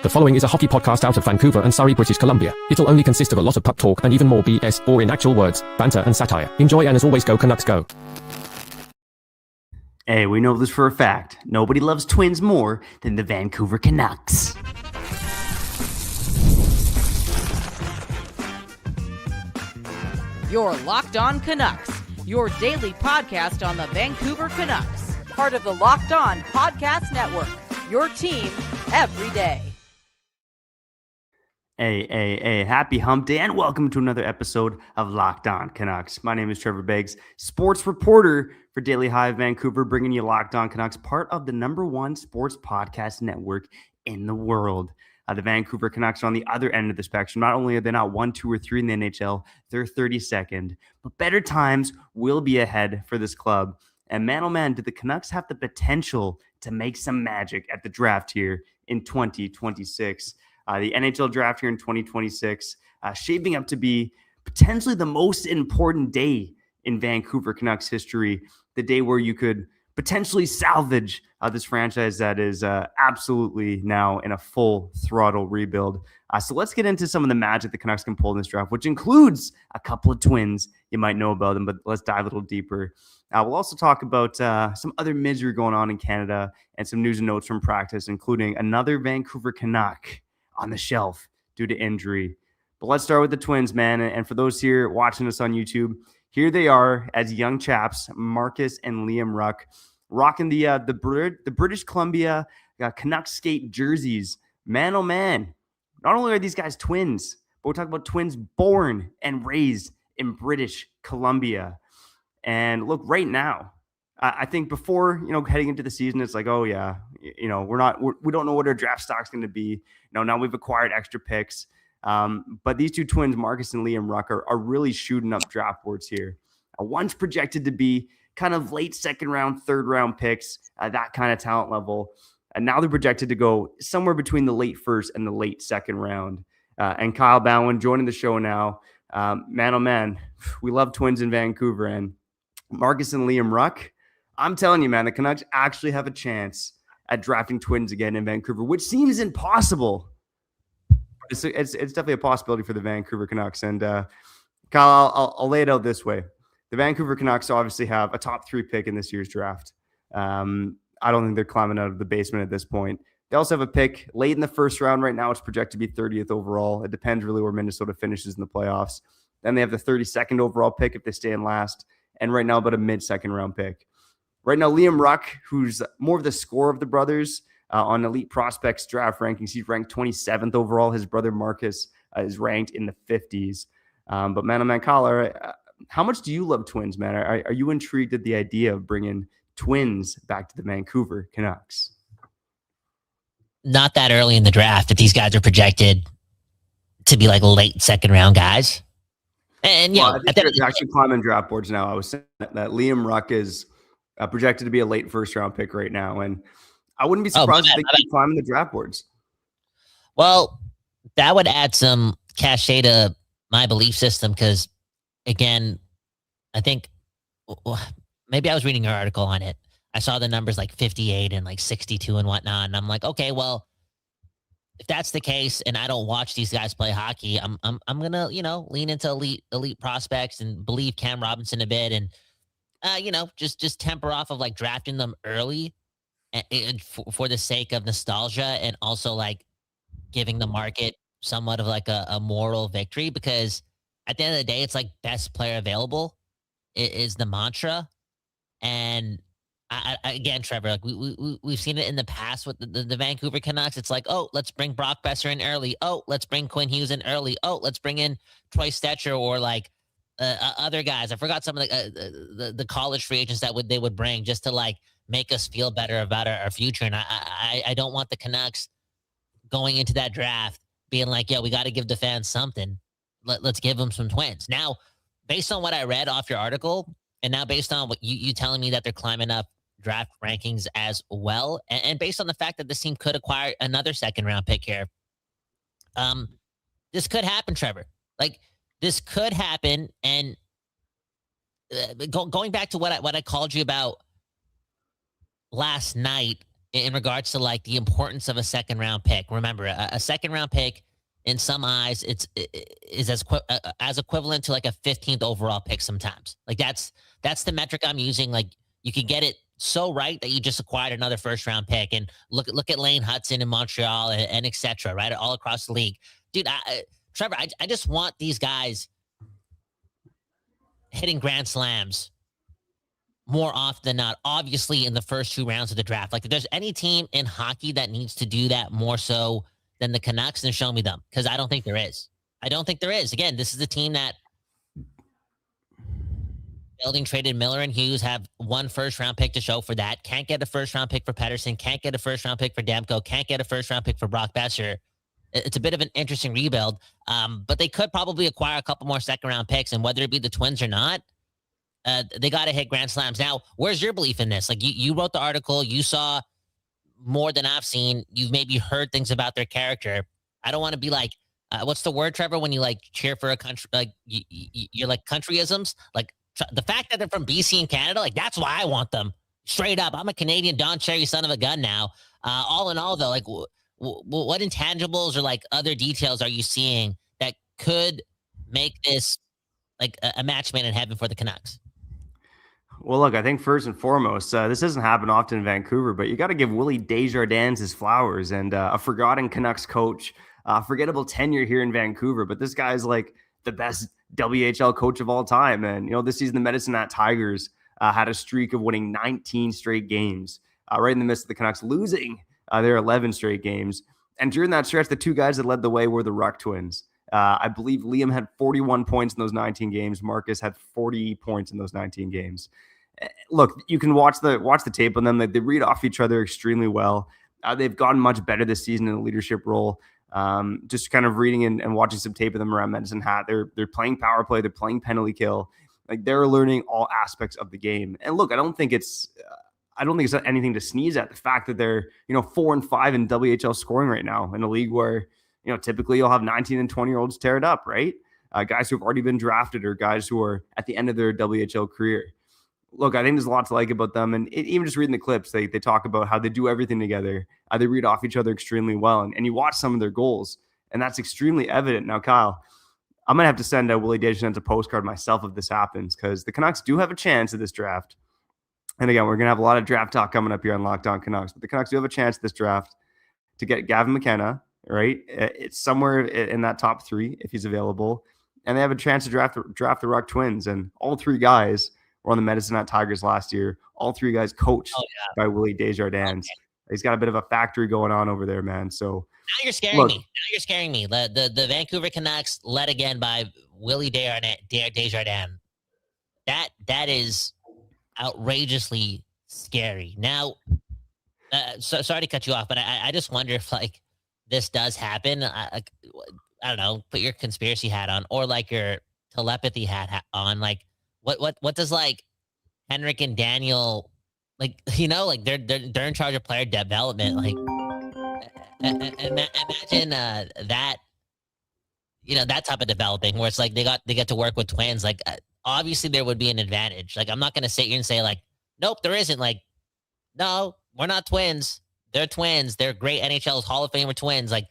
The following is a hockey podcast out of Vancouver and Surrey, British Columbia. It'll only consist of a lot of puck talk and even more BS, or in actual words, banter and satire. Enjoy, and as always, go Canucks go. Hey, we know this for a fact. Nobody loves Twins more than the Vancouver Canucks. You're Locked On Canucks, your daily podcast on the Vancouver Canucks. Part of the Locked On Podcast Network, your team every day. Hey, happy hump day and welcome to another episode of Locked On Canucks. My name is Trevor Beggs, sports reporter for Daily Hive Vancouver, bringing you Locked On Canucks, part of the #1 sports podcast network in the world. The Vancouver Canucks are on the other end of the spectrum. Not only are they not 1, 2, or 3 in the NHL, they're 32nd, but better times will be ahead for this club. And man, oh man, do the Canucks have the potential to make some magic at the draft here in 2026. The NHL Draft here in 2026, shaping up to be potentially the most important day in Vancouver Canucks history, the day where you could potentially salvage this franchise that is absolutely now in a full throttle rebuild. So let's get into some of the magic the Canucks can pull in this draft, which includes a couple of twins. You might know about them, but let's dive a little deeper. We'll also talk about some other misery going on in Canada and some news and notes from practice, including another Vancouver Canuck on the shelf due to injury. But let's start with the Twins, man. And for those here watching us on YouTube, here they are as young chaps, Markus and Liam Ruck, rocking the British Columbia Canucks skate jerseys. Man, oh man, not only are these guys twins, but we're talking about twins born and raised in British Columbia. And look, right now, I think before, heading into the season, it's like, oh yeah, we don't know what our draft stock's going to be. Now we've acquired extra picks. But these two twins, Markus and Liam Ruck, are really shooting up draft boards here. One's projected to be kind of late second round, third round picks, that kind of talent level. And now they're projected to go somewhere between the late first and the late second round. And Kyle Bowen joining the show now. Man, oh man, we love twins in Vancouver. And Markus and Liam Ruck, I'm telling you, man, the Canucks actually have a chance at drafting twins again in Vancouver, which seems impossible. It's definitely a possibility for the Vancouver Canucks. And Kyle, I'll lay it out this way. The Vancouver Canucks obviously have a top 3 pick in this year's draft. I don't think they're climbing out of the basement at this point. They also have a pick late in the first round. Right now, it's projected to be 30th overall. It depends really where Minnesota finishes in the playoffs. Then they have the 32nd overall pick if they stay in last. And right now, about a mid-second round pick. Right now, Liam Ruck, who's more of the scorer of the brothers, on Elite Prospects draft rankings, he's ranked 27th overall. His brother Markus is ranked in the 50s. But man, Kyle, how much do you love twins, man? Are you intrigued at the idea of bringing twins back to the Vancouver Canucks? Not that early in the draft, if these guys are projected to be like late second round guys. And I think they're actually climbing draft boards now. I was saying that Liam Ruck is projected to be a late first round pick right now, and I wouldn't be surprised if they keep climbing the draft boards. Well, that would add some cachet to my belief system because, again, I think maybe I was reading an article on it. I saw the numbers like 58 and like 62 and whatnot, and I'm like, okay, well, if that's the case, and I don't watch these guys play hockey, I'm gonna lean into elite prospects and believe Cam Robinson a bit, and just temper off of like drafting them early. And for the sake of nostalgia and also like giving the market somewhat of like a moral victory, because at the end of the day, it's like best player available is the mantra. And I again, Trevor, like we've seen it in the past with the Vancouver Canucks. It's like, oh, let's bring Brock Besser in early. Oh, let's bring Quinn Hughes in early. Oh, let's bring in Troy Stetcher or like other guys. I forgot some of the college free agents that they would bring just to like make us feel better about our future. And I don't want the Canucks going into that draft being like, yeah, we got to give the fans something. Let's give them some twins. Now, based on what I read off your article, and now based on what you telling me that they're climbing up draft rankings as well, and based on the fact that this team could acquire another second round pick here, this could happen, Trevor. Like, this could happen. And going back to what I called you about last night in regards to like the importance of a second round pick. Remember, a second round pick in some eyes is as equivalent to like a 15th overall pick sometimes. Like that's the metric I'm using. Like you can get it so right that you just acquired another first round pick. And look at Lane Hudson in Montreal and et cetera, right? All across the league. Dude, Trevor, I just want these guys hitting grand slams more often than not, obviously in the first 2 rounds of the draft. Like if there's any team in hockey that needs to do that more so than the Canucks, then show me them. Because I don't think there is. Again, this is a team that building traded Miller and Hughes, have 1 first round pick to show for that. Can't get a first round pick for Pettersson. Can't get a first round pick for Demko. Can't get a first round pick for Brock Besser. It's a bit of an interesting rebuild. But they could probably acquire a couple more second round picks, and whether it be the Twins or not, they got to hit grand slams. Now, where's your belief in this? Like you wrote the article, you saw more than I've seen. You've maybe heard things about their character. I don't want to be like, what's the word, Trevor, when you like cheer for a country, like you're like countryisms, like the fact that they're from BC and Canada, like that's why I want them straight up. I'm a Canadian Don Cherry son of a gun now. All in all though, like what intangibles or like other details are you seeing that could make this like a match made in heaven for the Canucks? Well, look, I think first and foremost, this doesn't happen often in Vancouver, but you got to give Willie Desjardins his flowers, and a forgotten Canucks coach, forgettable tenure here in Vancouver. But this guy's like the best WHL coach of all time. And, this season, the Medicine Hat Tigers had a streak of winning 19 straight games right in the midst of the Canucks losing their 11 straight games. And during that stretch, the 2 guys that led the way were the Ruck twins. I believe Liam had 41 points in those 19 games. Markus had 40 points in those 19 games. Look, you can watch the tape on them. They read off each other extremely well. They've gotten much better this season in a leadership role. Just kind of reading and watching some tape of them around Medicine Hat. They're playing power play. They're playing penalty kill. Like they're learning all aspects of the game. And look, I don't think it's anything to sneeze at. The fact that they're 4-5 in WHL scoring right now in a league where typically you'll have 19 and 20-year-olds tear it up, right? Guys who have already been drafted or guys who are at the end of their WHL career. Look, I think there's a lot to like about them. And even just reading the clips, they talk about how they do everything together. They read off each other extremely well. And you watch some of their goals, and that's extremely evident. Now, Kyle, I'm going to have to send Willie Desjardins a postcard myself if this happens, because the Canucks do have a chance at this draft. And again, we're going to have a lot of draft talk coming up here on Locked On Canucks. But the Canucks do have a chance this draft to get Gavin McKenna, right? It's somewhere in that top 3 if he's available. And they have a chance to draft the Ruck twins. And all 3 guys were on the Medicine Hat Tigers last year. All 3 guys coached by Willie Desjardins. Okay. He's got a bit of a factory going on over there, man. So now you're scaring me. The Vancouver Canucks led again by Willie Desjardins. That is outrageously scary. Now, sorry to cut you off, but I just wonder if like this does happen. I don't know. Put your conspiracy hat on, or like your telepathy hat on. Like what does like Henrik and Daniel, like like they're in charge of player development. Like imagine that that type of developing where it's like they get to work with twins. Like obviously there would be an advantage. Like I'm not gonna sit here and say like nope, there isn't. Like no, we're not twins. They're twins. They're great NHL's Hall of Famer twins. Like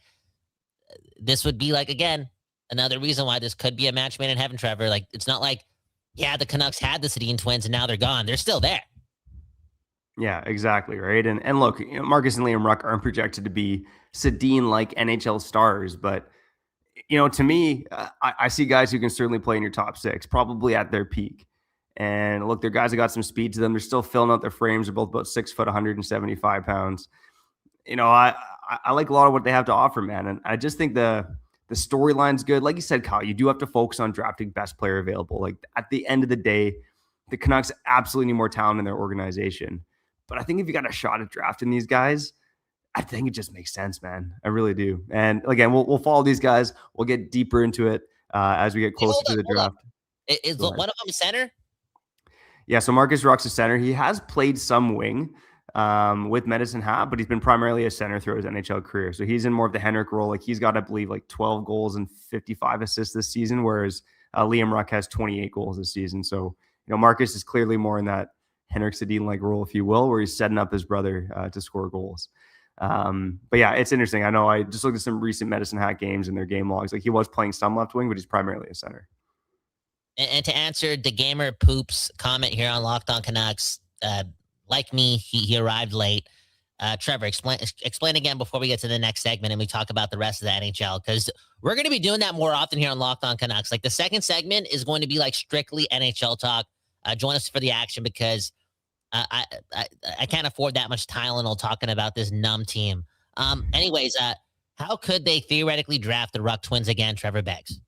this would be like again another reason why this could be a match made in heaven, Trevor. Like it's not like the Canucks had the Sedin twins and now they're gone. They're still there. Yeah, exactly, right. And look, Markus and Liam Ruck aren't projected to be Sedin-like NHL stars, but to me, I see guys who can certainly play in your top 6, probably at their peak. And look, they're guys that got some speed to them. They're still filling out their frames. They're both about 6 foot, 175 pounds. I like a lot of what they have to offer, man. And I just think the storyline's good. Like you said, Kyle, you do have to focus on drafting best player available. Like at the end of the day, the Canucks absolutely need more talent in their organization. But I think if you got a shot at drafting these guys, I think it just makes sense, man. I really do. And again, we'll follow these guys. We'll get deeper into it as we get closer to the draft. Is one of them center? Yeah, so Markus Ruck's a center. He has played some wing with Medicine Hat, but he's been primarily a center throughout his NHL career. So he's in more of the Henrik role. Like he's got, I believe, like 12 goals and 55 assists this season, whereas Liam Ruck has 28 goals this season. So, Markus is clearly more in that Henrik Sedin-like role, if you will, where he's setting up his brother to score goals. But yeah, it's interesting. I know I just looked at some recent Medicine Hat games and their game logs. Like he was playing some left wing, but he's primarily a center. And to answer the Gamer Poops comment here on Locked On Canucks, like me, he arrived late. Trevor, explain again before we get to the next segment and we talk about the rest of the NHL, because we're going to be doing that more often here on Locked On Canucks. Like the second segment is going to be like strictly NHL talk. Join us for the action because I can't afford that much Tylenol talking about this numb team. Anyways, how could they theoretically draft the Ruck twins again, Trevor Beggs?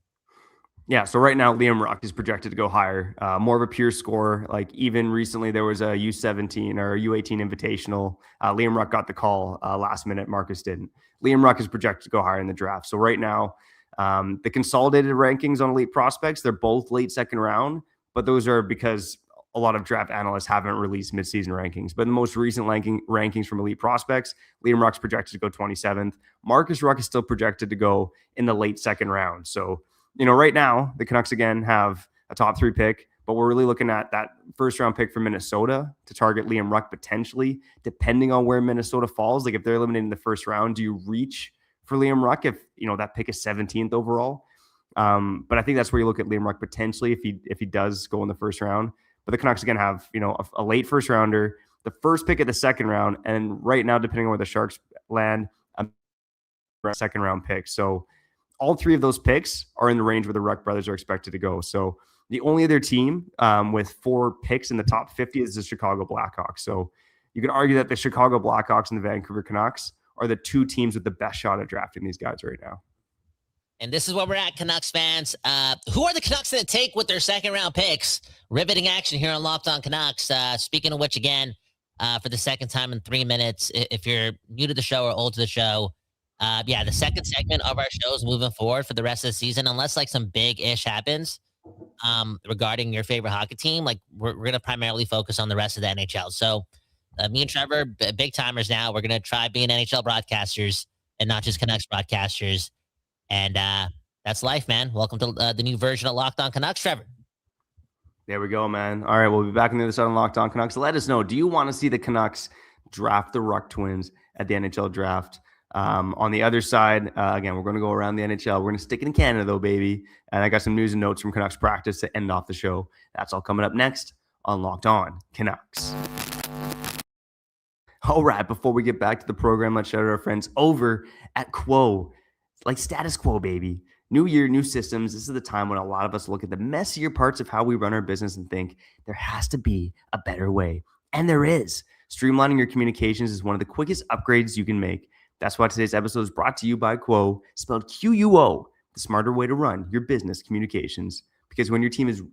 Yeah, so right now, Liam Ruck is projected to go higher, more of a pure scorer. Like even recently, there was a U17 or a U18 invitational. Liam Ruck got the call last minute. Markus didn't. Liam Ruck is projected to go higher in the draft. So right now, the consolidated rankings on elite prospects, they're both late second round, but those are because a lot of draft analysts haven't released midseason rankings. But in the most recent rankings from elite prospects, Liam Ruck's projected to go 27th. Markus Ruck is still projected to go in the late second round. So right now, the Canucks, again, have a top 3 pick, but we're really looking at that first-round pick from Minnesota to target Liam Ruck potentially, depending on where Minnesota falls. Like, if they're eliminated in the first round, do you reach for Liam Ruck if, that pick is 17th overall? But I think that's where you look at Liam Ruck potentially if he does go in the first round. But the Canucks, again, have, a late first-rounder, the first pick of the second round, and right now, depending on where the Sharks land, a second-round pick. So all 3 of those picks are in the range where the Ruck brothers are expected to go. So the only other team with 4 picks in the top 50 is the Chicago Blackhawks. So you could argue that the Chicago Blackhawks and the Vancouver Canucks are the 2 teams with the best shot at drafting these guys right now. And this is where we're at, Canucks fans. Who are the Canucks going to take with their second-round picks? Riveting action here on Locked On Canucks. Speaking of which, again, for the second time in 3 minutes, if you're new to the show or old to the show, the second segment of our show is moving forward for the rest of the season, unless like some big-ish happens regarding your favorite hockey team. Like we're going to primarily focus on the rest of the NHL. So me and Trevor, big timers now. We're going to try being NHL broadcasters and not just Canucks broadcasters. And that's life, man. Welcome to the new version of Locked On Canucks, Trevor. There we go, man. All right, we'll be back on the other side on Locked On Canucks. Let us know, do you want to see the Canucks draft the Ruck twins at the NHL Draft? On the other side, again, we're going to go around the NHL. We're going to stick it in Canada, though, baby. And I got some news and notes from Canucks practice to end off the show. That's all coming up next on Locked On Canucks. All right, before we get back to the program, let's shout out our friends over at Quo. Like status quo, baby. New year, new systems. This is the time when a lot of us look at the messier parts of how we run our business and think there has to be a better way. And there is. Streamlining your communications is one of the quickest upgrades you can make. That's why today's episode is brought to you by Quo, spelled QUO, the smarter way to run your business communications. Because when your team is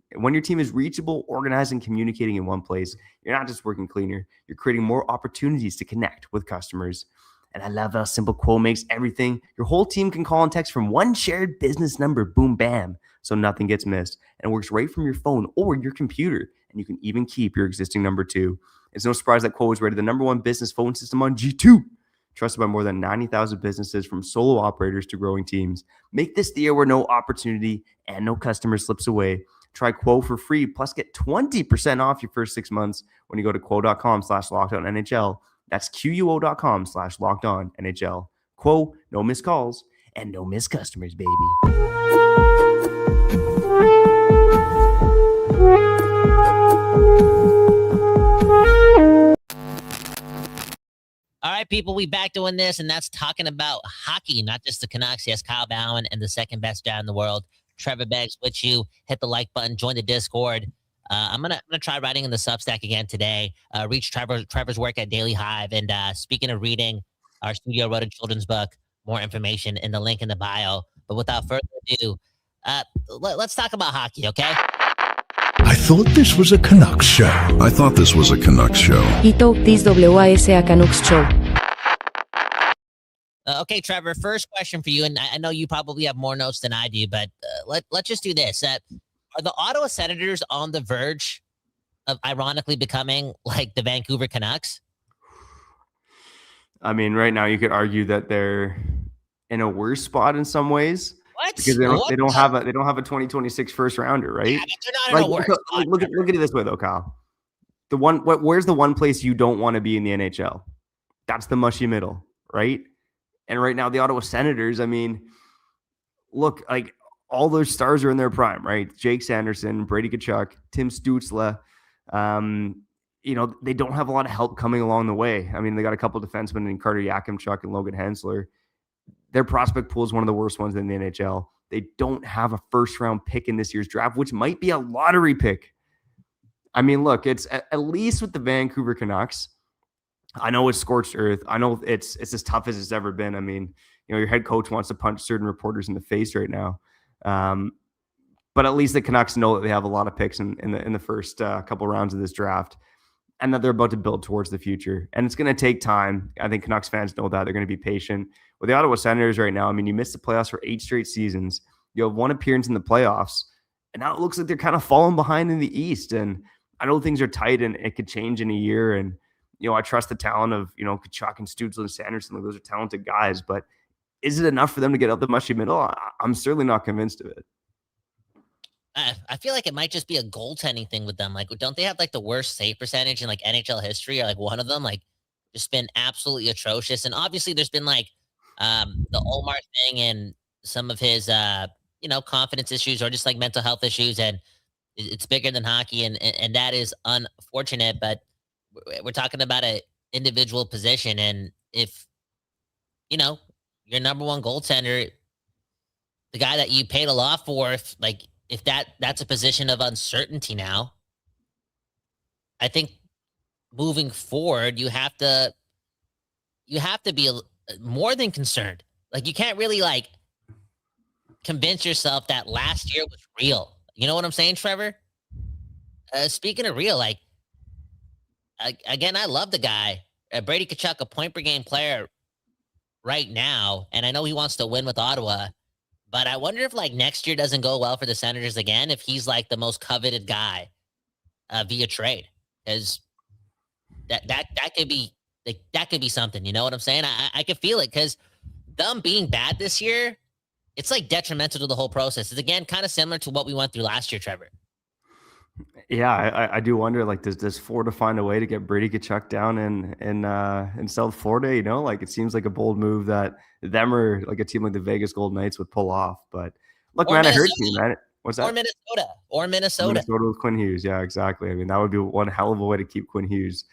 reachable, organized, and communicating in one place, you're not just working cleaner, you're creating more opportunities to connect with customers. And I love how simple Quo makes everything. Your whole team can call and text from one shared business number, boom, bam, so nothing gets missed. And it works right from your phone or your computer. And you can even keep your existing number too. It's no surprise that Quo is rated the #1 business phone system on G2. Trusted by more than 90,000 businesses, from solo operators to growing teams. Make this the year where no opportunity and no customer slips away. Try Quo for free, plus get 20% off your first 6 months when you go to quo.com/lockedonnhl. That's QUO.com/lockedonnhl. Quo, no missed calls and no missed customers, baby. All right, people, we back doing this, and that's talking about hockey, not just the Canucks. Yes, Kyle Bowen and the second best guy in the world, Trevor Beggs, with you. Hit the like button, join the Discord. I'm gonna try writing in the Substack again today. Reach Trevor's work at Daily Hive. And speaking of reading, our studio wrote a children's book. More information in the link in the bio. But without further ado, let's talk about hockey, okay? I thought this was a Canucks show. Ito, this WAS a Canucks show. Okay, Trevor, first question for you. And I know you probably have more notes than I do, but let's just do this. Are the Ottawa Senators on the verge of ironically becoming like the Vancouver Canucks? I mean, right now you could argue that they're in a worse spot in some ways. What? Because they don't have a 2026 first rounder, right? Yeah, they're not in a worse spot. Look at it this way though, Kyle. where's the one place you don't want to be in the NHL? That's the mushy middle, right? And right now, the Ottawa Senators, I mean, look, like all those stars are in their prime, right? Jake Sanderson, Brady Tkachuk, Tim Stützle. They don't have a lot of help coming along the way. I mean, they got a couple of defensemen in Carter Yakimchuk and Logan Hensler. Their prospect pool is one of the worst ones in the NHL. They don't have a first-round pick in this year's draft, which might be a lottery pick. I mean, look, it's at least with the Vancouver Canucks. I know it's scorched earth. I know it's as tough as it's ever been. I mean, your head coach wants to punch certain reporters in the face right now. But at least the Canucks know that they have a lot of picks in the first couple rounds of this draft, and that they're about to build towards the future. And it's going to take time. I think Canucks fans know that. They're going to be patient. With the Ottawa Senators right now, I mean, you missed the playoffs for 8 straight seasons. You have 1 appearance in the playoffs, and now it looks like they're kind of falling behind in the East. And I know things are tight, and it could change in a year. And, I trust the talent of, Tkachuk and Stützle and Sanderson. Those are talented guys. But is it enough for them to get up the mushy middle? I'm certainly not convinced of it. I feel like it might just be a goaltending thing with them. Like, don't they have like the worst save percentage in like NHL history, or like one of them, like just been absolutely atrocious? And obviously there's been like the Omar thing and some of his confidence issues or just like mental health issues, and it's bigger than hockey, and that is unfortunate. But we're talking about an individual position, and if your number one goaltender, the guy that you paid a lot for, if that's a position of uncertainty now, I think moving forward, you have to be more than concerned. Like, you can't really like convince yourself that last year was real. You know what I'm saying, Trevor? Speaking of real, like, again, I love the guy, Brady Tkachuk, a point per game player right now, and I know he wants to win with Ottawa. But I wonder if like next year doesn't go well for the Senators again, if he's like the most coveted guy via trade, because that could be something. You know what I'm saying? I could feel it, because them being bad this year, it's like detrimental to the whole process. It's again kind of similar to what we went through last year, Trevor. Yeah, I do wonder, like, does Florida find a way to get Brady Tkachuk down in South Florida? Like, it seems like a bold move that them or like a team like the Vegas Golden Knights would pull off. But look, man, it hurts me, man. What's that? Or Minnesota with Quinn Hughes. Yeah, exactly. I mean, that would be one hell of a way to keep Quinn Hughes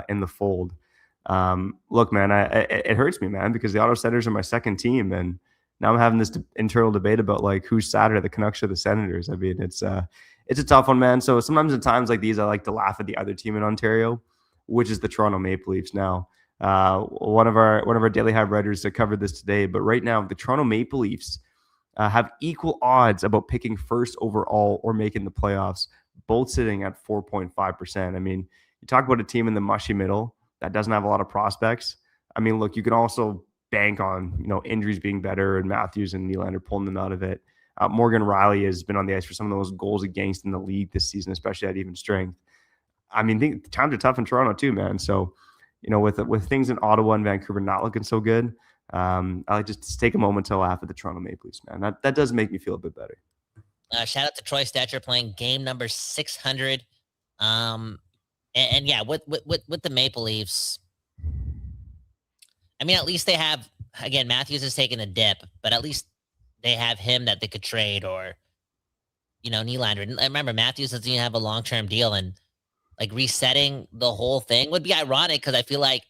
in the fold. Look, man, it hurts me, man, because the Ottawa Senators are my second team, and now I'm having this internal debate about like who's sadder, the Canucks or the Senators. I mean, it's a tough one, man. So sometimes in times like these, I like to laugh at the other team in Ontario, which is the Toronto Maple Leafs. Now, one of our Daily Hive writers that covered this today, but right now the Toronto Maple Leafs have equal odds about picking first overall or making the playoffs, both sitting at 4.5%. I mean, you talk about a team in the mushy middle that doesn't have a lot of prospects. I mean, look, you can also bank on injuries being better and Matthews and Nylander pulling them out of it. Morgan Rielly has been on the ice for some of the most goals against in the league this season, especially at even strength. I mean, times are tough in Toronto too, man. So, with things in Ottawa and Vancouver not looking so good, I like just to take a moment to laugh at the Toronto Maple Leafs, man. That does make me feel a bit better. Shout out to Troy Stetcher playing game number 600. And yeah, with the Maple Leafs, I mean, at least they have, again, Matthews has taken a dip, but at least they have him that they could trade, or, Nylander. And remember, Matthews doesn't even have a long-term deal, and like resetting the whole thing would be ironic, because I feel like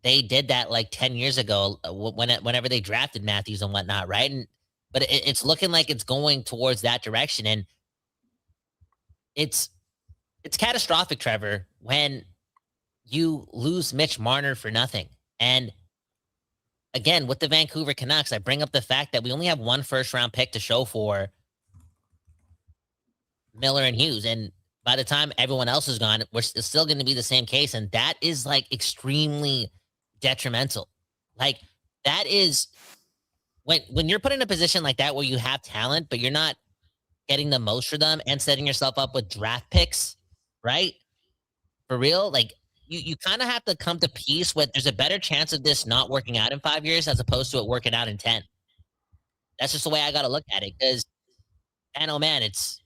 they did that like 10 years ago whenever they drafted Matthews and whatnot, right? But it's looking like it's going towards that direction, and it's catastrophic, Trevor, when you lose Mitch Marner for nothing. And again, with the Vancouver Canucks, I bring up the fact that we only have 1 first-round pick to show for Miller and Hughes. And by the time everyone else is gone, it's still going to be the same case. And that is like extremely detrimental. Like, that is when you're put in a position like that where you have talent, but you're not getting the most for them and setting yourself up with draft picks, right? For real, like, you kind of have to come to peace with there's a better chance of this not working out in 5 years as opposed to it working out in 10. That's just the way I got to look at it, because, man, oh man, it's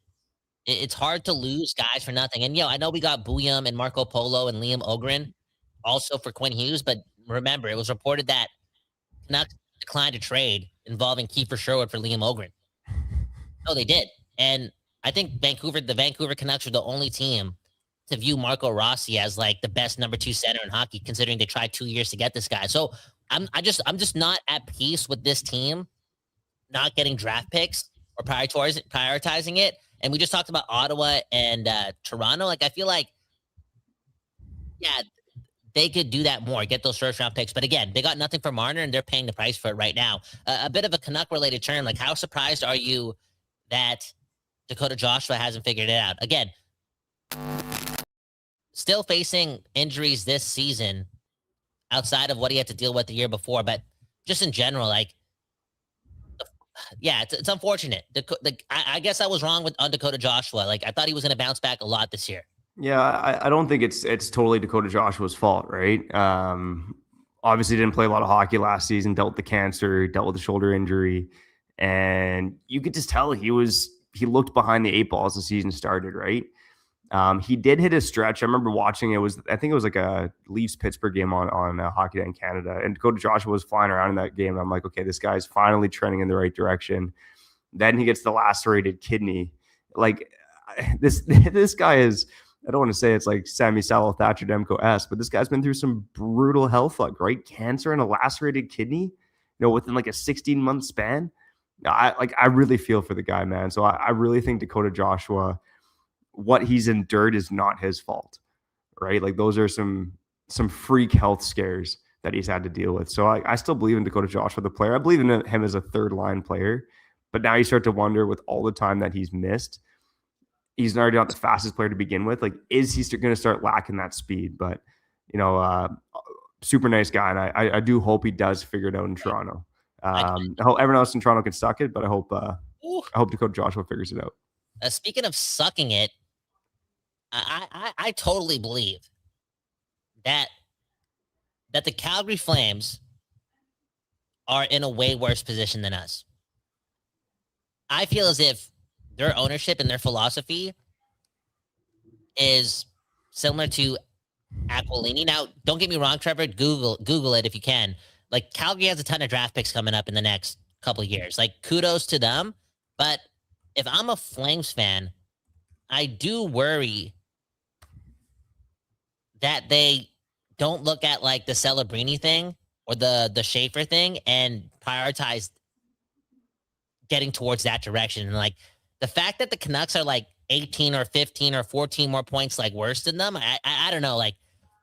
It's hard to lose guys for nothing. And, I know we got Buyam and Marco Polo and Liam Ogren also for Quinn Hughes, but remember, it was reported that Canucks declined a trade involving Kiefer Sherwood for Liam Ogren. No, they did. And I think the Vancouver Canucks are the only team to view Marco Rossi as like the best number 2 center in hockey, considering they tried 2 years to get this guy. So I'm just not at peace with this team not getting draft picks or prioritizing it. And we just talked about Ottawa and Toronto. Like, I feel like, they could do that more, get those first round picks. But again, they got nothing for Marner and they're paying the price for it right now. A bit of a Canuck related term. Like, how surprised are you that Dakota Joshua hasn't figured it out? Again, still facing injuries this season outside of what he had to deal with the year before. But just in general, like, it's unfortunate. I guess I was wrong on Dakota Joshua. Like, I thought he was going to bounce back a lot this year. Yeah, I don't think it's totally Dakota Joshua's fault, right? Obviously didn't play a lot of hockey last season, dealt with the cancer, dealt with the shoulder injury, and you could just tell he looked behind the 8 ball as the season started, right? He did hit a stretch. I remember watching I think it was like a Leafs Pittsburgh game on Hockey Night in Canada, and Dakota Joshua was flying around in that game. And I'm like, okay, this guy's finally trending in the right direction. Then he gets the lacerated kidney. Like, this guy is, I don't want to say it's like Sammy Salo Thatcher Demko-esque, but this guy's been through some brutal health luck, right? Cancer and a lacerated kidney, within like a 16-month span. I really feel for the guy, man. So I really think Dakota Joshua, what he's endured is not his fault, right? Like, those are some freak health scares that he's had to deal with. So I still believe in Dakota Joshua, the player. I believe in him as a third-line player. But now you start to wonder, with all the time that he's missed, he's already not the fastest player to begin with. Like, is he going to start lacking that speed? But, super nice guy. And I do hope he does figure it out in Toronto. I hope everyone else in Toronto can suck it, but I hope Dakota Joshua figures it out. Speaking of sucking it, I totally believe that the Calgary Flames are in a way worse position than us. I feel as if their ownership and their philosophy is similar to Aquilini. Now, don't get me wrong, Trevor. Google it if you can. Like, Calgary has a ton of draft picks coming up in the next couple of years. Like, kudos to them. But if I'm a Flames fan, I do worry that they don't look at like the Celebrini thing or the Schaefer thing and prioritize getting towards that direction. And like, the fact that the Canucks are like 18 or 15 or 14 more points like worse than them, I don't know. Like,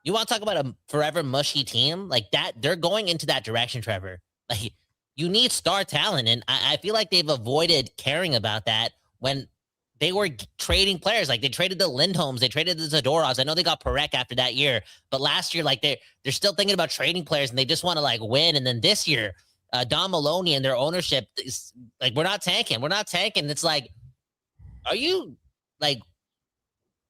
you want to talk about a forever mushy team like that? They're going into that direction, Trevor. Like, you need star talent, and I feel like they've avoided caring about that when they were trading players. Like, they traded the Lindholms, they traded the Zadorovs. I know they got Parekh after that year, but last year, like, they're still thinking about trading players, and they just want to like win. And then this year, Don Maloney and their ownership is like, we're not tanking. It's like, are you like,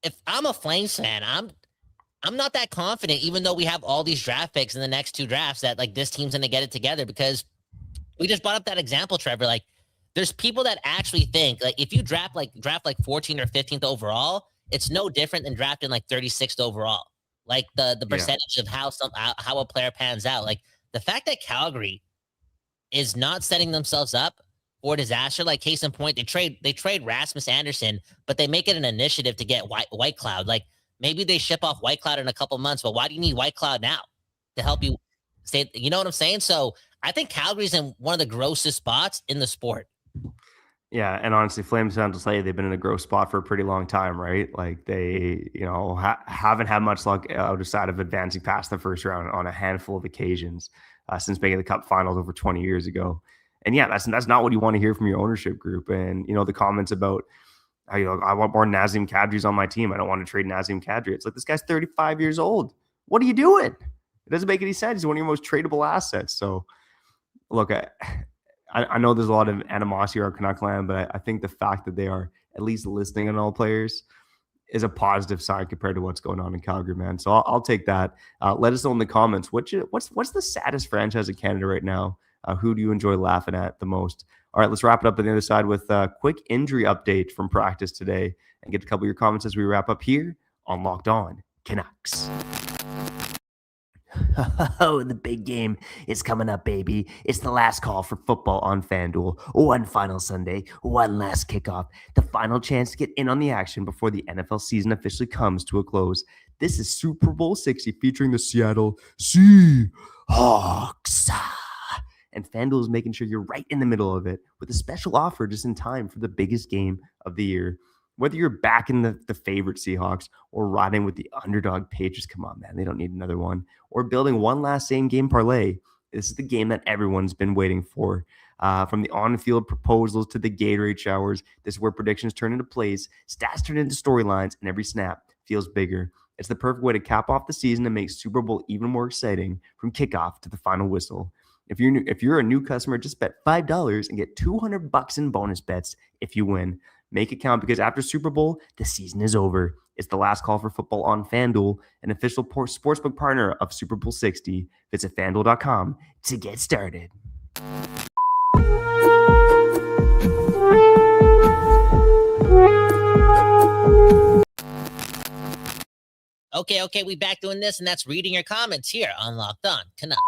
if I'm a Flames fan, I'm not that confident, even though we have all these draft picks in the next 2 drafts, that like this team's going to get it together, because we just brought up that example, Trevor. Like, there's people that actually think like if you draft like 14th or 15th overall, it's no different than drafting like 36th overall. Like the percentage of how a player pans out. Like, the fact that Calgary is not setting themselves up for disaster, like case in point, they trade Rasmus Anderson, but they make it an initiative to get White Cloud. Like, maybe they ship off White Cloud in a couple months, but why do you need White Cloud now to help you stay? You know what I'm saying? So I think Calgary's in one of the grossest spots in the sport. Yeah, and honestly, Flames fans will say they've been in a gross spot for a pretty long time, right? Like, they, haven't had much luck outside of advancing past the first round on a handful of occasions since making the Cup Finals over 20 years ago. And yeah, that's not what you want to hear from your ownership group. And the comments about, I want more Nazem Kadris on my team. I don't want to trade Nazem Kadri. It's like, this guy's 35 years old. What are you doing? It doesn't make any sense. He's one of your most tradable assets. So, look, I know there's a lot of animosity around Canuck land, but I think the fact that they are at least listening on all players is a positive sign compared to what's going on in Calgary, man. So I'll take that. Let us know in the comments. What's the saddest franchise in Canada right now? Who do you enjoy laughing at the most? All right, let's wrap it up on the other side with a quick injury update from practice today and get a couple of your comments as we wrap up here on Locked On Canucks. Oh, the big game is coming up, baby. It's the last call for football on FanDuel. One final Sunday, one last kickoff. The final chance to get in on the action before the NFL season officially comes to a close. This is Super Bowl 60 featuring the Seattle Seahawks. And FanDuel is making sure you're right in the middle of it with a special offer just in time for the biggest game of the year. Whether you're backing the favorite Seahawks or riding with the underdog Patriots, come on, man, they don't need another one, or building one last same-game parlay, this is the game that everyone's been waiting for. From the on-field proposals to the Gatorade showers, this is where predictions turn into plays, stats turn into storylines, and every snap feels bigger. It's the perfect way to cap off the season and make Super Bowl even more exciting from kickoff to the final whistle. If you're a new customer, just bet $5 and get $200 in bonus bets if you win. Make it count because after Super Bowl, the season is over. It's the last call for football on FanDuel, an official sportsbook partner of Super Bowl 60. Visit FanDuel.com to get started. Okay, we back doing this, and that's reading your comments here on Locked On Canucks.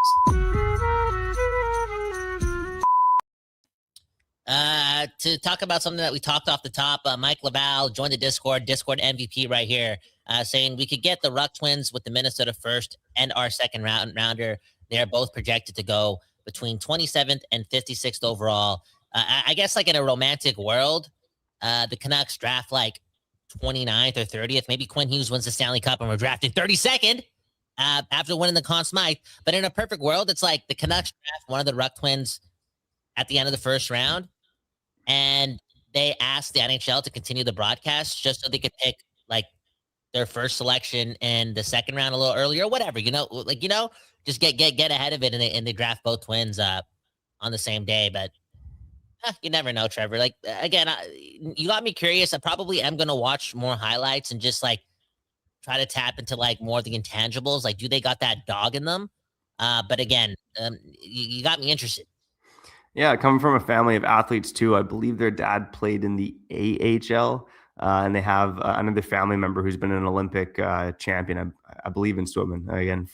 To talk about something that we talked off the top, Mike Laval joined the Discord MVP right here, saying we could get the Ruck twins with the Minnesota first and our second rounder. They're both projected to go between 27th and 56th overall. I guess like in a romantic world, the Canucks draft like 29th or 30th. Maybe Quinn Hughes wins the Stanley Cup and we're drafted 32nd after winning the Conn Smythe. But in a perfect world, it's like the Canucks draft one of the Ruck twins at the end of the first round, and they asked the NHL to continue the broadcast just so they could pick like their first selection in the second round a little earlier, whatever, just get ahead of it, and they draft both twins on the same day. But you never know, Trevor. Like, again, you got me curious. I probably am going to watch more highlights and just like try to tap into like more of the intangibles. Like, do they got that dog in them? But again, you got me interested. Yeah, coming from a family of athletes too, I believe their dad played in the AHL, and they have another family member who's been an Olympic champion, I believe, in swimming. Again,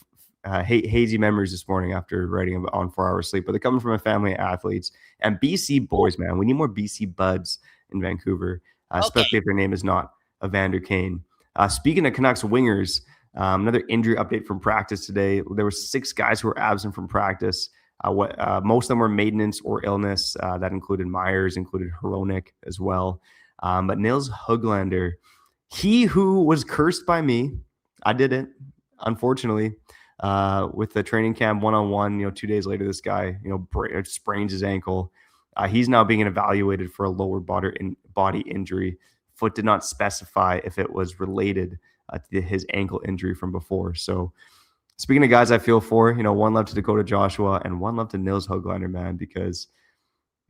hazy memories this morning after writing on 4 hours sleep, but they're coming from a family of athletes and BC boys, man. We need more BC buds in Vancouver, especially if their name is not Evander Kane. Speaking of Canucks wingers, another injury update from practice today. There were 6 guys who were absent from practice. Most of them were maintenance or illness. That included Myers, included Hronek as well. But Nils Höglander, he who was cursed by me, I did it, unfortunately, with the training camp one-on-one. 2 days later, this guy, sprains his ankle. He's now being evaluated for a lower body injury. Foot did not specify if it was related to his ankle injury from before. So, speaking of guys I feel for, one love to Dakota Joshua and one love to Nils Höglander, man, because,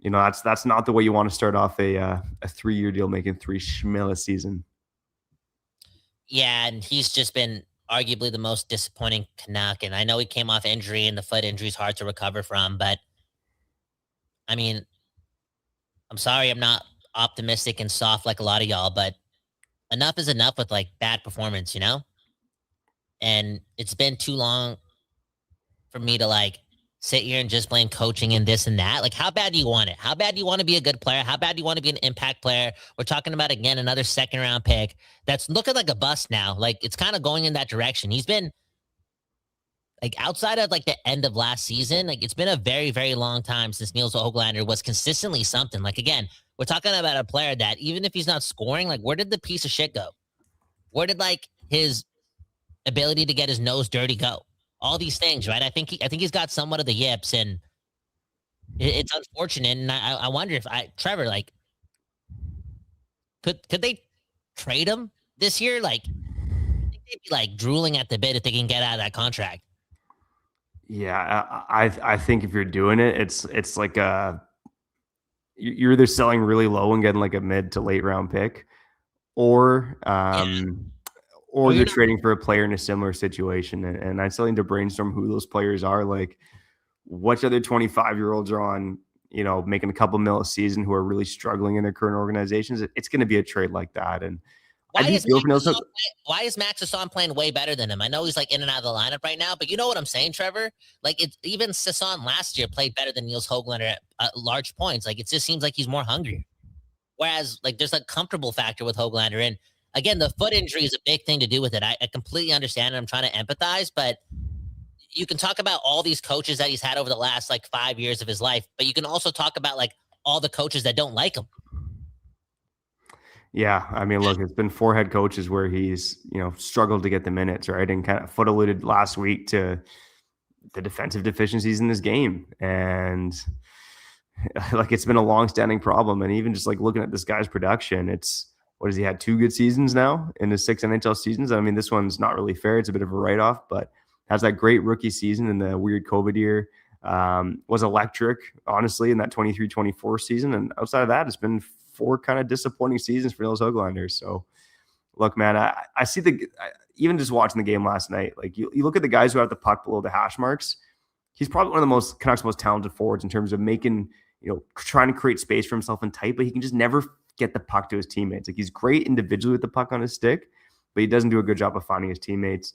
that's not the way you want to start off a 3-year deal making $3 schmil a season. Yeah, and he's just been arguably the most disappointing Canuck. And I know he came off injury, and the foot injury is hard to recover from. But, I mean, I'm sorry I'm not optimistic and soft like a lot of y'all, but enough is enough with, like, bad performance, And it's been too long for me to like sit here and just blame coaching and this and that. Like, how bad do you want it? How bad do you want to be a good player? How bad do you want to be an impact player? We're talking about, again, another 2nd round pick that's looking like a bust now. Like, it's kind of going in that direction. He's been like, outside of like the end of last season, like, it's been a very, very long time since Nils Höglander was consistently something. Like, again, we're talking about a player that even if he's not scoring, like, where did the piece of shit go? Where did like his ability to get his nose dirty go? All these things, right? I think he's got somewhat of the yips, and it's unfortunate. And I wonder if Trevor, like, could they trade him this year? Like, I think they'd be like drooling at the bit if they can get out of that contract. Yeah, I think if you're doing it, it's like you're either selling really low and getting like a mid to late round pick, or or you're trading for a player in a similar situation. And I still need to brainstorm who those players are. Like, which other 25-year-olds are on, making a couple mil a season who are really struggling in their current organizations. It's going to be a trade like that. And why is Max Sasson playing way better than him? I know he's like in and out of the lineup right now, but you know what I'm saying, Trevor? Like even Sasson last year played better than Niels Höglander at large points. Like it just seems like he's more hungry. Whereas like there's a comfortable factor with Höglander. And again, the foot injury is a big thing to do with it. I completely understand and I'm trying to empathize, but you can talk about all these coaches that he's had over the last like 5 years of his life, but you can also talk about like all the coaches that don't like him. Yeah, I mean, look, it's been 4 head coaches where he's, struggled to get the minutes, right? And kind of foot alluded last week to the defensive deficiencies in this game. And like, it's been a long-standing problem. And even just like looking at this guy's production, what has he had 2 good seasons now in his 6 NHL seasons? I mean, this one's not really fair. It's a bit of a write-off, but has that great rookie season in the weird COVID year. Was electric, honestly, in that 23-24 season. And outside of that, it's been 4 kind of disappointing seasons for Niels Höglander. So, look, man, I see even just watching the game last night, like you look at the guys who have the puck below the hash marks, he's probably one of the Canucks' most talented forwards in terms of making, trying to create space for himself and tight, but he can just never get the puck to his teammates. Like he's great individually with the puck on his stick, but he doesn't do a good job of finding his teammates.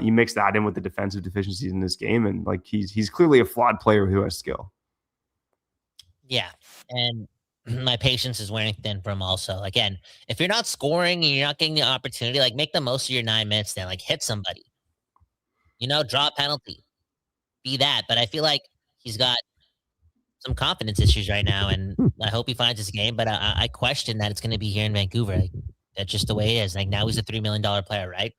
You mix that in with the defensive deficiencies in this game, and like he's clearly a flawed player who has skill. Yeah, and my patience is wearing thin for him also. Again, if you're not scoring and you're not getting the opportunity, like make the most of your 9 minutes then. Like hit somebody. Draw a penalty. Be that. But I feel like he's got some confidence issues right now, and I hope he finds his game, but I question that it's going to be here in Vancouver. Like, that's just the way it is. Like now he's a $3 million player, right?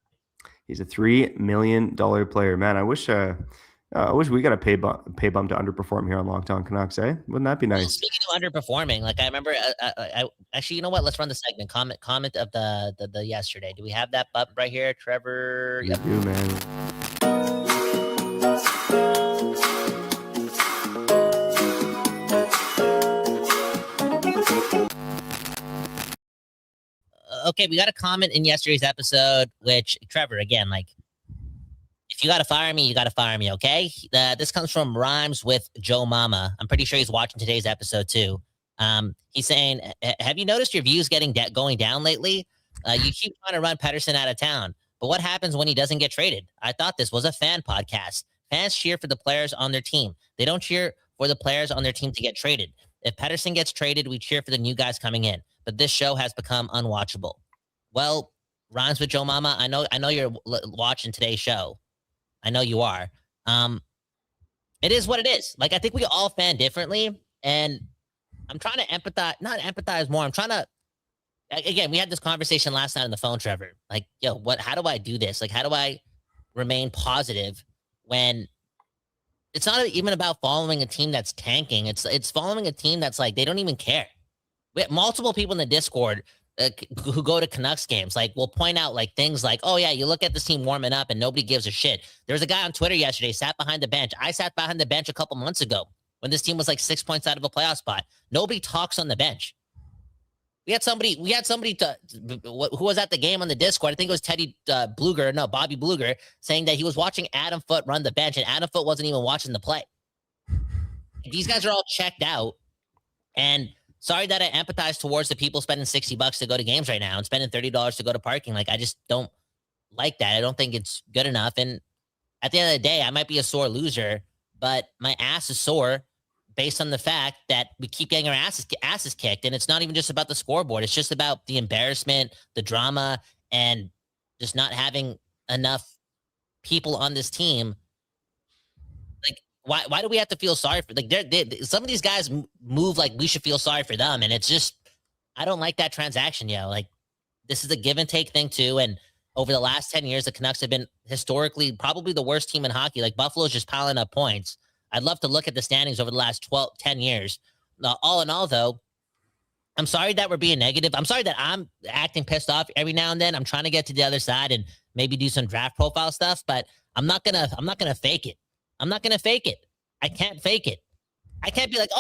He's a $3 million player. Man, I wish we got a pay bump to underperform here on Locked On Canucks, eh? Wouldn't that be nice? Well, speaking of underperforming, like I remember, actually, you know what? Let's run the segment. Comment of the yesterday. Do we have that button right here, Trevor? Yep. You do, man. Okay, we got a comment in yesterday's episode, which, Trevor, again, like, if you got to fire me, you got to fire me, okay? This comes from Rhymes with Joe Mama. I'm pretty sure he's watching today's episode, too. He's saying, have you noticed your views going down lately? You keep trying to run Pettersson out of town, but what happens when he doesn't get traded? I thought this was a fan podcast. Fans cheer for the players on their team. They don't cheer for the players on their team to get traded. If Pettersson gets traded, we cheer for the new guys coming in. But this show has become unwatchable. Well, Rhymes with Joe Mama, I know you're watching today's show. I know you are. It is what it is. Like, I think we all fan differently, and I'm trying to not empathize more. I'm trying to, again, we had this conversation last night on the phone, Trevor. Like, how do I do this? Like, how do I remain positive when it's not even about following a team that's tanking? It's following a team that's like, they don't even care. We have multiple people in the Discord who go to Canucks games, like, will point out like things like, oh yeah, you look at this team warming up and nobody gives a shit. There was a guy on Twitter yesterday, sat behind the bench. I sat behind the bench a couple months ago when this team was like 6 points out of a playoff spot. Nobody talks on the bench. We had somebody who was at the game on the Discord. I think it was Bobby Bluger, saying that he was watching Adam Foote run the bench and Adam Foote wasn't even watching the play. These guys are all checked out, and sorry that I empathize towards the people spending $60 to go to games right now and spending $30 to go to parking. Like, I just don't like that. I don't think it's good enough. And at the end of the day, I might be a sore loser, but my ass is sore based on the fact that we keep getting our asses kicked. And it's not even just about the scoreboard. It's just about the embarrassment, the drama, and just not having enough people on this team. Why do we have to feel sorry for, like, some of these guys move like we should feel sorry for them, and it's just, I don't like that transaction, Like, this is a give and take thing too, and over the last 10 years, the Canucks have been historically probably the worst team in hockey. Like, Buffalo's just piling up points. I'd love to look at the standings over the last 10 years. All in all, though, I'm sorry that we're being negative. I'm sorry that I'm acting pissed off every now and then. I'm trying to get to the other side and maybe do some draft profile stuff, but I'm not gonna fake it. I'm not going to fake it. I can't fake it. I can't be like,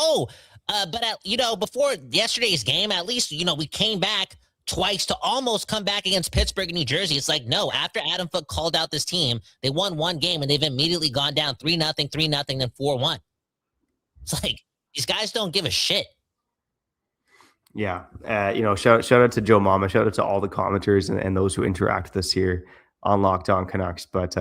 but before yesterday's game, at least, we came back twice to almost come back against Pittsburgh and New Jersey. It's like, no, after Adam Foote called out this team, they won one game and they've immediately gone down 3-0, 3-0, then 4-1. It's like, these guys don't give a shit. Yeah. Shout out to Joe Mama. Shout out to all the commenters and those who interact with us here on Locked On Canucks. But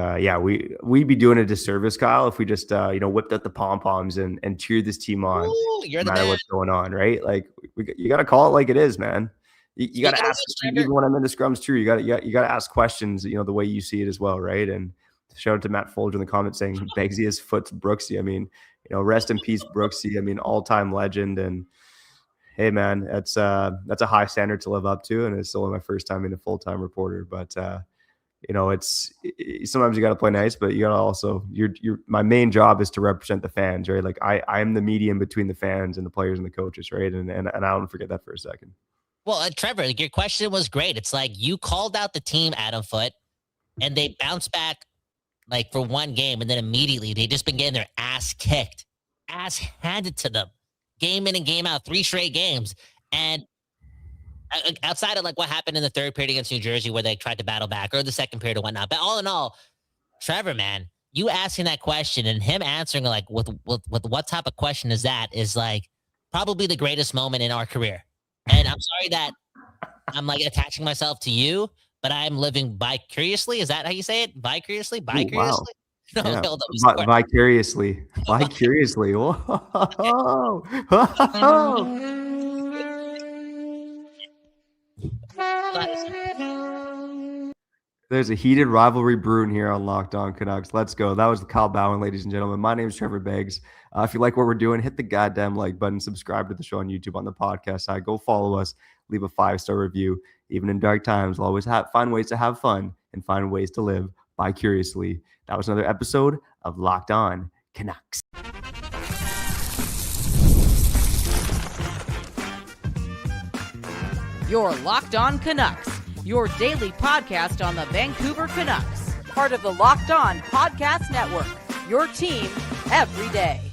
we'd be doing a disservice, Kyle, if we just whipped out the pom-poms and cheered this team on. Ooh, you're no the matter man. what's going on, right? Like you got to call it like it is, man. You got to ask, even when I'm in the scrums too, you got to ask questions, the way you see it as well, right? And shout out to Matt Folger in the comments saying Begsy is foot to Brooksy. I mean, rest in peace, Brooksy. I mean, all-time legend. And hey, man, that's a high standard to live up to, and it's still my first time being a full-time reporter. But it's sometimes you got to play nice, but you got to also my main job is to represent the fans, right? Like I am the medium between the fans and the players and the coaches, right? And I don't forget that for a second. Well, Trevor, your question was great. It's like you called out the team, Adam Foote, and they bounced back like for one game, and then immediately they just been getting their ass kicked, ass handed to them, game in and game out, 3 straight games. And outside of like what happened in the third period against New Jersey where they tried to battle back, or the second period or whatnot. But all in all, Trevor, man, you asking that question and him answering like with what type of question is that is like probably the greatest moment in our career. And I'm sorry that I'm like attaching myself to you, but I'm living vicariously. Is that how you say it? Vicariously? Vicariously? Ooh, wow. No, yeah. Vicariously. Vicariously. Whoa. There's a heated rivalry brewing here on Locked On Canucks. Let's go. That was the Kyle Bowen, ladies and gentlemen. My name is Trevor Beggs. If you like what we're doing, hit the goddamn like button, subscribe to the show on YouTube, on the podcast side. Go follow us, leave a 5-star review. Even in dark times, we'll always find ways to have fun and find ways to live vicariously. That was another episode of Locked On Canucks. You're Locked On Canucks, your daily podcast on the Vancouver Canucks, part of the Locked On Podcast Network, your team every day.